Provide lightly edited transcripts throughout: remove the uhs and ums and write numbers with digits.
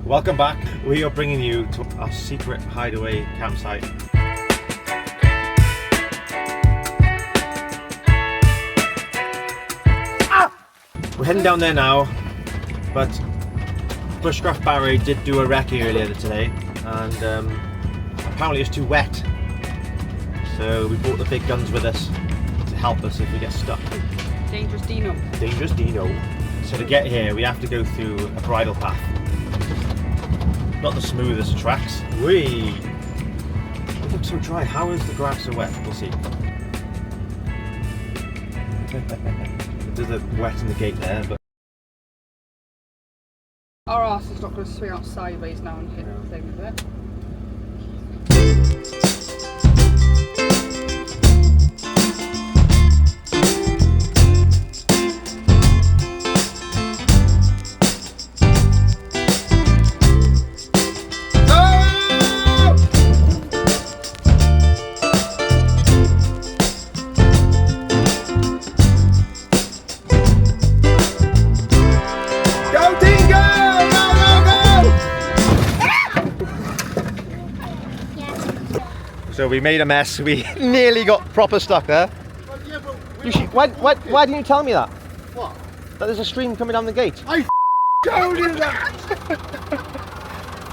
Welcome back. We are bringing you to our secret hideaway campsite. We're heading down there now, but Bushcraft Barry did do a recce earlier today, and apparently it's too wet. So we brought the big guns with us to help us if we get stuck. Dangerous Dino. Dangerous Dino. So to get here, we have to go through a bridle path. Not the smoothest of tracks. Whee! It looks so dry. How is the grass so wet? We'll see. There's a wet in the gate there, but Our arse is not going to swing out sideways now and hit the thing, is it? so we made a mess. We nearly got proper stuck there. Why didn't you tell me that? What? That there's a stream coming down the gate. I told you that!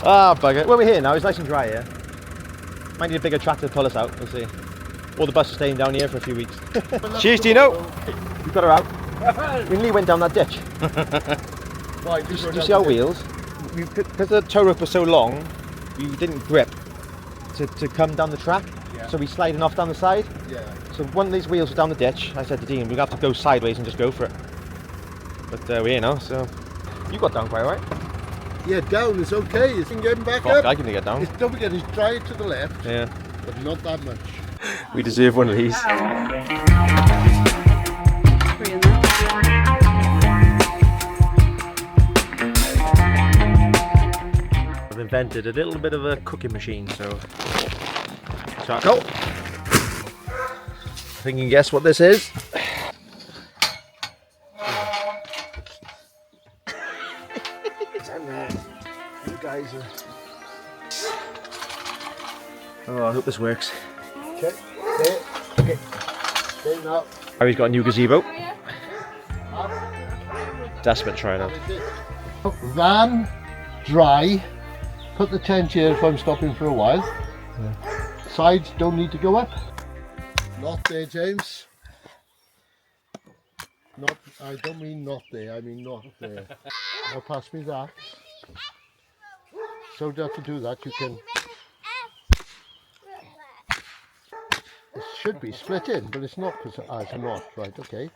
Ah, bugger. Well, we're here now. It's nice and dry here. Might need a bigger tractor to pull us out. We'll see. Or the bus is staying down here for a few weeks. Cheers, Dino. You got her out. We nearly went down that ditch. Right, Do you see our wheels? Because the tow rope was so long, we didn't grip to come down the track. Yeah. So we sliding off down the side. Yeah. So one of these wheels was down the ditch. I said to Dean, we're going to have to go sideways and just go for it. But we're here now, so... You got down quite right. Yeah, down is okay. You can get him back Fuck, up. I can get down. Don't forget, it's dry to the left. Yeah. But not that much. We deserve one of these. Three in there. I've invented a little bit of a cooking machine, so... Charcoal. I think you can guess what this is. You guys are... Oh, I hope this works. Okay. There. Okay. There now. Harry's got a new gazebo. Desperate to try it out. Van, dry. Put the tent here if I'm stopping for a while. Yeah. Sides don't need to go up. Not there, James. Not. I don't mean not there. I mean not there. Now pass me that. So to have to do that, you can. It should be split in, but it's not because it's not. Right? Okay.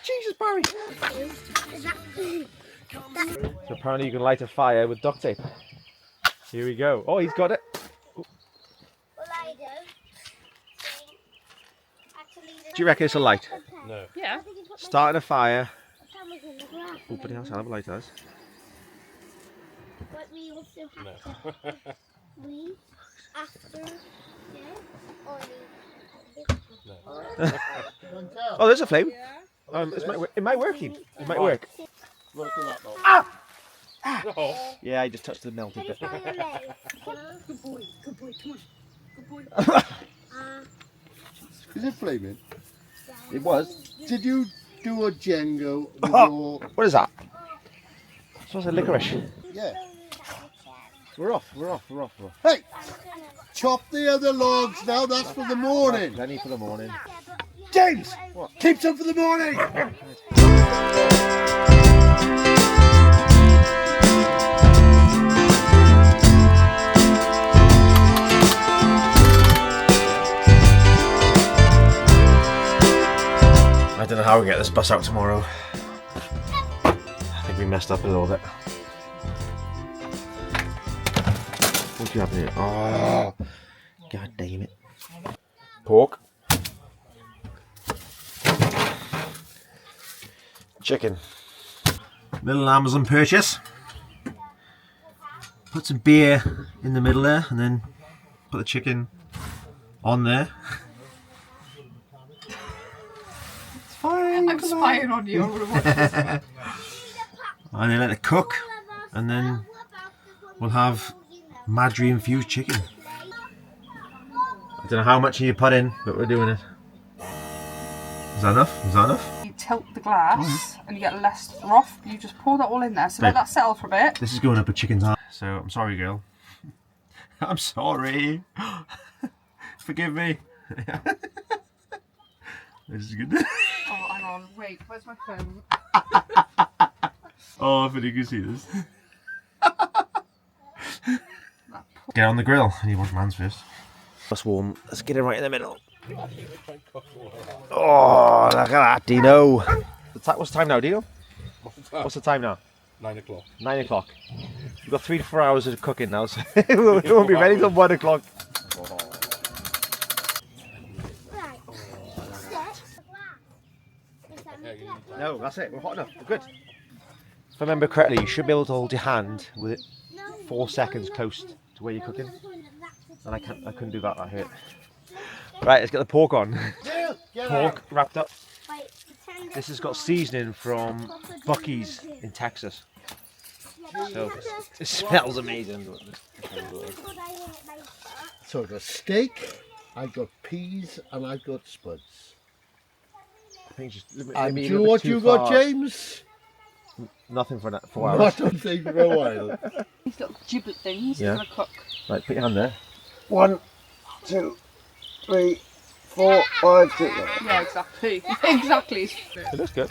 Jesus, Barry! So apparently you can light a fire with duct tape. Here we go. Oh, he's got it. Well, I Do you reckon it's a light? No. Yeah. Starting a fire. Oh, but else, I'll have a light does. But we also have to leave after Oh, there's a flame. Yeah. It might work. It might work. Look at that, though. Ah! Yeah, I just touched the melted bit. Good boy, come on. Good boy. Is it flaming? It was. Did you do a Django with Oh, what is that? It's also licorice. Yeah. We're off. Hey! Chop the other logs now, that's for the morning. Plenty for the morning. James! What? Keep some for the morning! I don't know how we get this bus out tomorrow. I think we messed up a little bit. What do you have here? Oh, god damn it. Pork. Chicken. Little Amazon purchase. Put some beer in the middle there and then put the chicken on there. I'm spying on you. And then let it cook and then we'll have Madry infused chicken. I don't know how much you put in, but we're doing it. Is that enough? Is that enough? You tilt the glass and you get less froth. You just pour that all in there. So let that settle for a bit. This is going up a chicken's heart. So I'm sorry, girl. I'm sorry. Forgive me. This is good. Oh, hang on. Wait, where's my phone? Oh, I think you can see this. Get on the grill. I need to wash my hands first. That's warm. Let's get it right in the middle. Oh, look at that, Dino. What's the time now, Dino? What's the time now? 9 o'clock. 9 o'clock. We've got 3 to 4 hours of cooking now, so we won't be ready till 1 o'clock. No, that's it. We're hot enough. We're good. If I remember correctly, you should be able to hold your hand with it 4 seconds close to where you're cooking. And I couldn't do that. That hurt. Right, let's get the pork on. Pork wrapped up. This has got seasoning from Bucky's in Texas. So it smells amazing. So I've got steak, I've got peas, and I've got spuds. I think just And do you know what you got, James? Nothing for 4 hours. What don't think for a while. These little giblet things Yeah. are going to cook. Right, put your hand there. 1, 2, 3, 4, 5, 6. Yeah, exactly. Exactly. It looks good.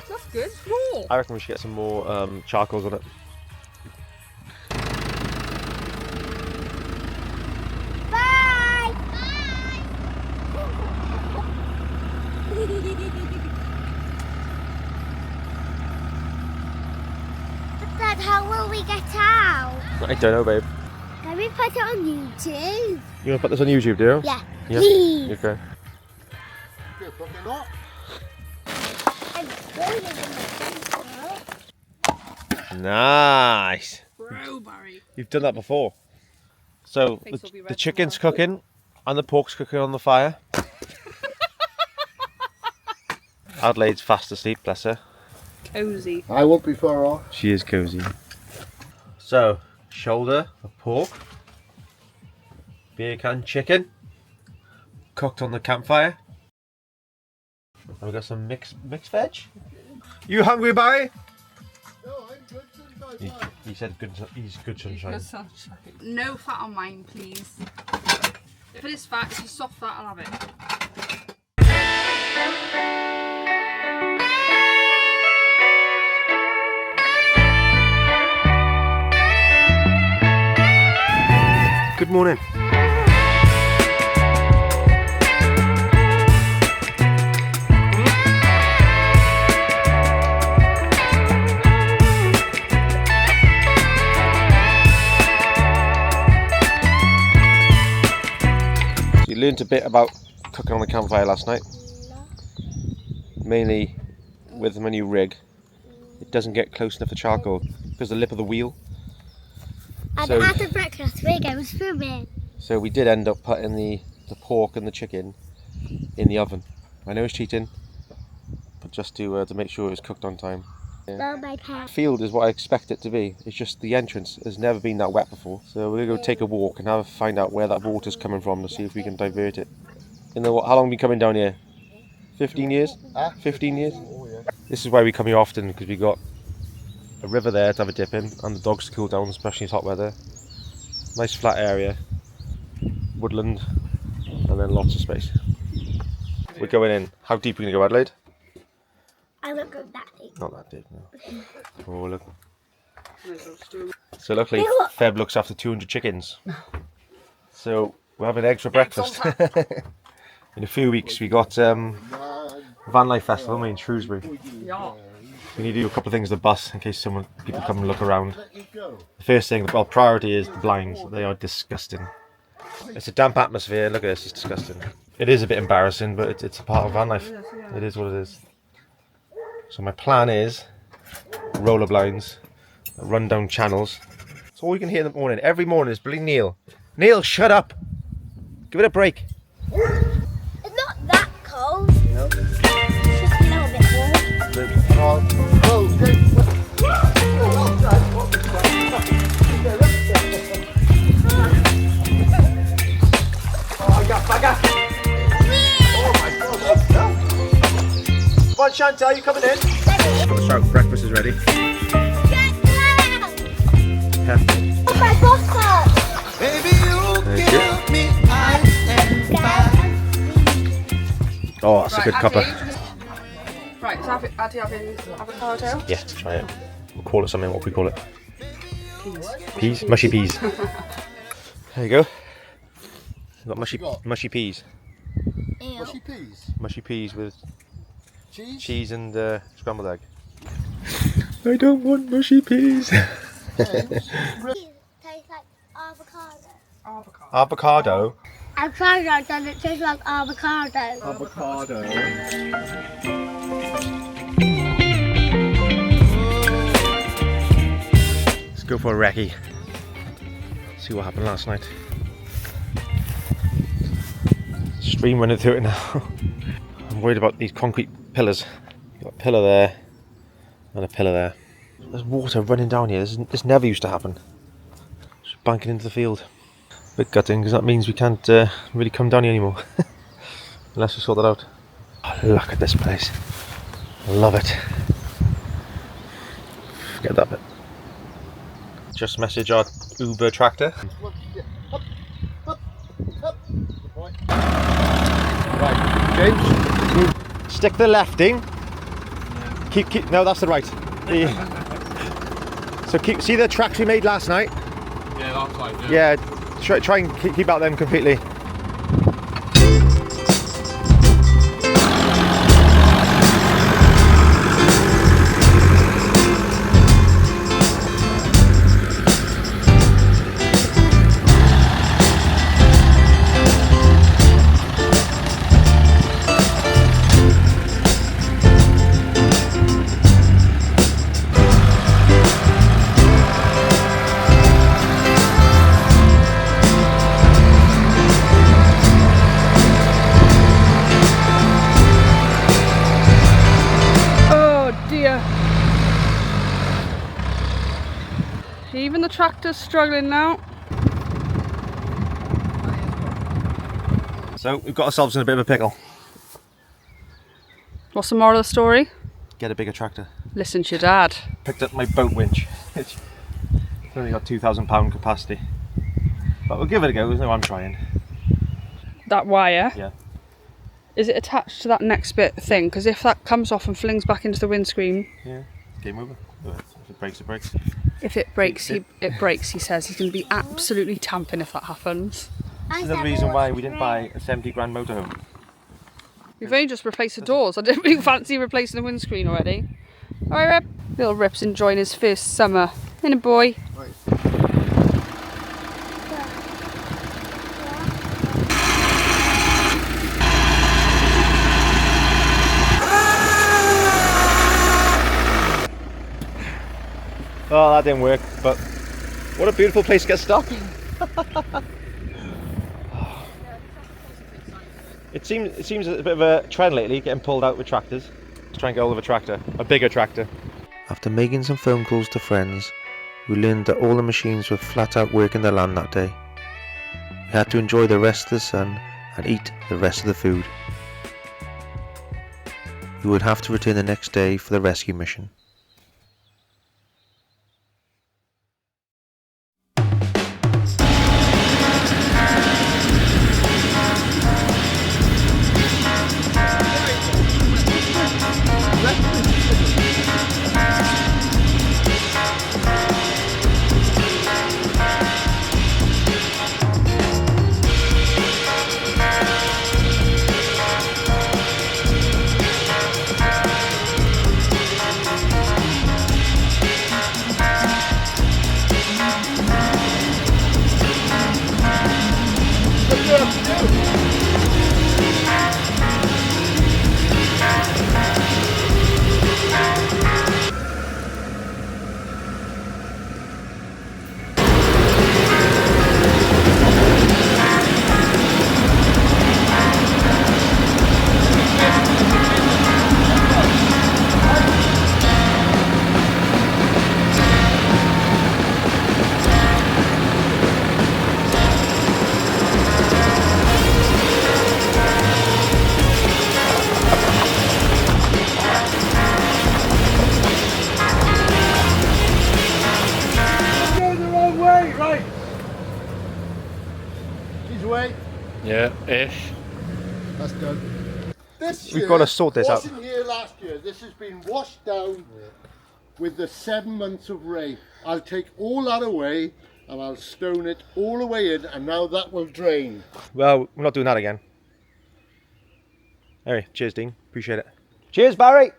That's good. Cool. I reckon we should get some more charcoals on it. Bye. Dad, how will we get out? I don't know, babe. Can we put it on YouTube? You want to put this on YouTube, do you? Yeah. Yeah. Please. Okay. I'm going to Nice. Bro, Barry. You've done that before. So Face will be the red chicken's tomorrow. cooking and the pork's cooking on the fire. Adelaide's fast asleep, bless her. Cozy. I won't be far off. She is cozy. So, shoulder of pork, beer can chicken, cooked on the campfire. And we've got some mixed veg. You hungry, Barry? No, I'm good since I He said good. He's good sunshine. No fat on mine, please. If it is fat, if it's soft fat, I'll have it. Good morning. You learned a bit about cooking on the campfire last night. Mainly with my new rig, it doesn't get close enough to charcoal because the lip of the wheel. And So- after breakfast, we're going swimming. So we did end up putting the pork and the chicken in the oven. I know it's cheating, but just to make sure it was cooked on time. No, my The pants. field is what I expect it to be. It's just the entrance has never been that wet before. So we're gonna go take a walk and find out where that water's coming from to see if we can divert it. You know what? How long have we been coming down here? 15 years? 15 years? Oh, yeah. This is why we come here often, because we got a river there to have a dip in and the dogs to cool down, especially in hot weather. Nice flat area, woodland, and then lots of space. We're going in. How deep are we going to go, Adelaide? I won't go that deep. Not that deep, no. Oh, look. So luckily, Feb looks after 200 chickens. So we're having eggs for breakfast. In a few weeks, we got VANLIFE Festival in Shrewsbury. Yeah. We need to do a couple of things to the bus in case people come and look around. Let you go. The first thing, well, priority is the blinds. They are disgusting. It's a damp atmosphere. Look at this, it's disgusting. It is a bit embarrassing, but it's a part of van life. It is what it is. So my plan is roller blinds, run down channels. That's all you can hear in the morning. Every morning is bloody Neil. Neil, shut up! Give it a break. It's not that cold. No. It's just a little bit warm. Oh, Chantal, you coming in? Shout, breakfast is ready. Yeah. Oh my God! Baby, you give me ice and fire. Oh, that's a good cuppa. Right, is Addy having avocado? Yeah, try it. We'll call it something. What we call it? Peas. Mushy peas. There you go. We've got mushy peas. Mushy peas. Mushy peas with Cheese and scrambled egg. I don't want mushy peas. Tastes like avocado. Avocado. I've tried that and it tastes like avocado. Avocado. Let's go for a recce. See what happened last night. Stream running through it now. I'm worried about these concrete pillars. Got a pillar there and a pillar there. There's water running down here. This never used to happen. Just banking into the field. Bit gutting because that means we can't really come down here anymore. Unless we sort that out. Oh, look at this place. I love it. Forget that bit. Just message our Uber tractor. Right, James. Stick the left in. Keep. No, that's the right. So see the tracks we made last night. Yeah, that's right. Yeah. Try and keep out them completely. Even the tractor's struggling now. So we've got ourselves in a bit of a pickle. What's the moral of the story? Get a bigger tractor. Listen to your dad. Picked up my boat winch. It's only got 2,000 pound capacity. But we'll give it a go, no I'm trying. That wire? Yeah. Is it attached to that next bit thing? Because if that comes off and flings back into the windscreen... Yeah, game over. If it breaks, it breaks. If it breaks, it breaks, he says. He's going to be absolutely tamping if that happens. This is the reason why we didn't buy a 70 grand motorhome. We've only just replaced the doors. I didn't really fancy replacing the windscreen already. Alright, Rip. Little Rip's enjoying his first summer. In a boy. Right. Oh, that didn't work, but what a beautiful place to get stuck. It seems a bit of a trend lately, getting pulled out with tractors. Let's try and get hold of a tractor, a bigger tractor. After making some phone calls to friends, we learned that all the machines were flat out working their land that day. We had to enjoy the rest of the sun and eat the rest of the food. We would have to return the next day for the rescue mission. Yeah, ish. That's done. This We've year got to sort this out. wasn't here last year. This has been washed down with the 7 months of rain. I'll take all that away and I'll stone it all the way in, and now that will drain. Well, we're not doing that again. Anyway, cheers, Dean. Appreciate it. Cheers, Barry.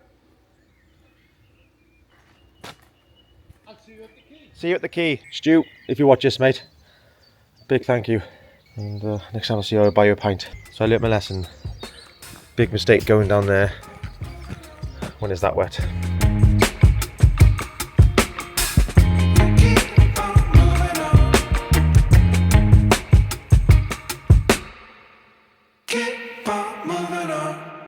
I'll see you at the key. See you at the quay. Stu, if you watch this, mate, big thank you. And next time I'll see you, I'll buy you a pint. So I learnt my lesson. Big mistake going down there when it's that wet. Keep on moving